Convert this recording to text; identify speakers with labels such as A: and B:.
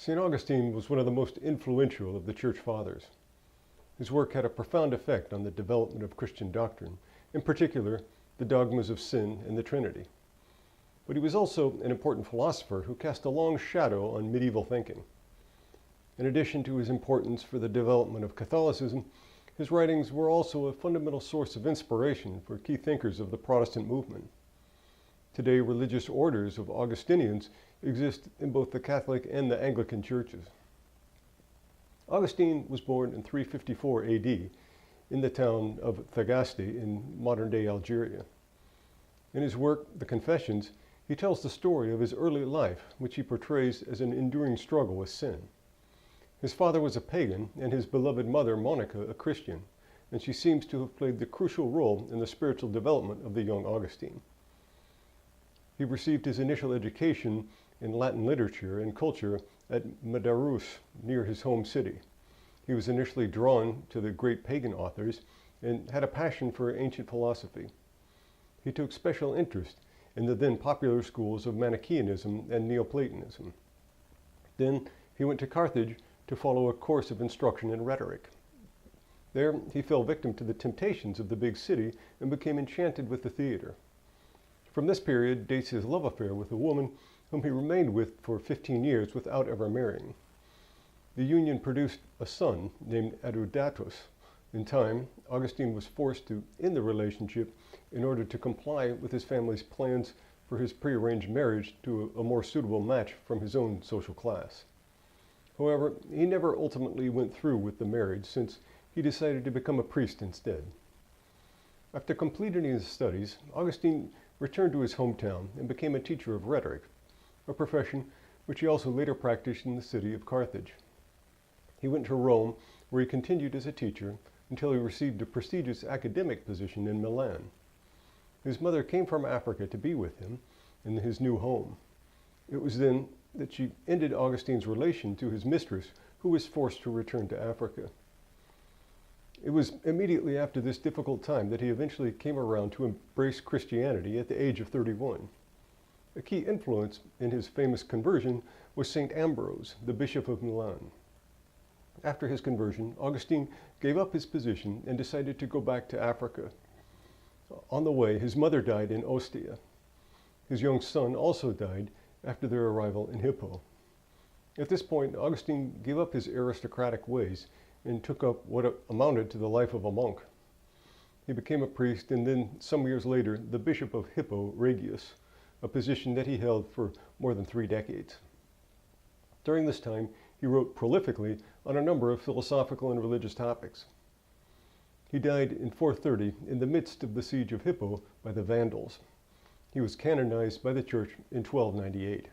A: St. Augustine was one of the most influential of the Church Fathers. His work had a profound effect on the development of Christian doctrine, in particular, the dogmas of sin and the Trinity. But he was also an important philosopher who cast a long shadow on medieval thinking. In addition to his importance for the development of Catholicism, his writings were also a fundamental source of inspiration for key thinkers of the Protestant movement. Today, religious orders of Augustinians exist in both the Catholic and the Anglican churches. Augustine was born in 354 AD in the town of Thagaste in modern-day Algeria. In his work, The Confessions, he tells the story of his early life, which he portrays as an enduring struggle with sin. His father was a pagan and his beloved mother, Monica, a Christian, and she seems to have played the crucial role in the spiritual development of the young Augustine. He received his initial education in Latin literature and culture at Madaraus, near his home city. He was initially drawn to the great pagan authors and had a passion for ancient philosophy. He took special interest in the then popular schools of Manichaeanism and Neoplatonism. Then he went to Carthage to follow a course of instruction in rhetoric. There, he fell victim to the temptations of the big city and became enchanted with the theater. From this period dates his love affair with a woman whom he remained with for 15 years without ever marrying. The union produced a son named Adeodatus. In time, Augustine was forced to end the relationship in order to comply with his family's plans for his prearranged marriage to a more suitable match from his own social class. However, he never ultimately went through with the marriage since he decided to become a priest instead. After completing his studies, Augustine returned to his hometown and became a teacher of rhetoric, a profession which he also later practiced in the city of Carthage. He went to Rome, where he continued as a teacher until he received a prestigious academic position in Milan. His mother came from Africa to be with him in his new home. It was then that she ended Augustine's relation to his mistress, who was forced to return to Africa. It was immediately after this difficult time that he eventually came around to embrace Christianity at the age of 31. A key influence in his famous conversion was St. Ambrose, the Bishop of Milan. After his conversion, Augustine gave up his position and decided to go back to Africa. On the way, his mother died in Ostia. His young son also died after their arrival in Hippo. At this point, Augustine gave up his aristocratic ways and took up what amounted to the life of a monk. He became a priest and then, some years later, the Bishop of Hippo Regius, a position that he held for more than 3 decades. During this time, he wrote prolifically on a number of philosophical and religious topics. He died in 430 in the midst of the siege of Hippo by the Vandals. He was canonized by the church in 1298.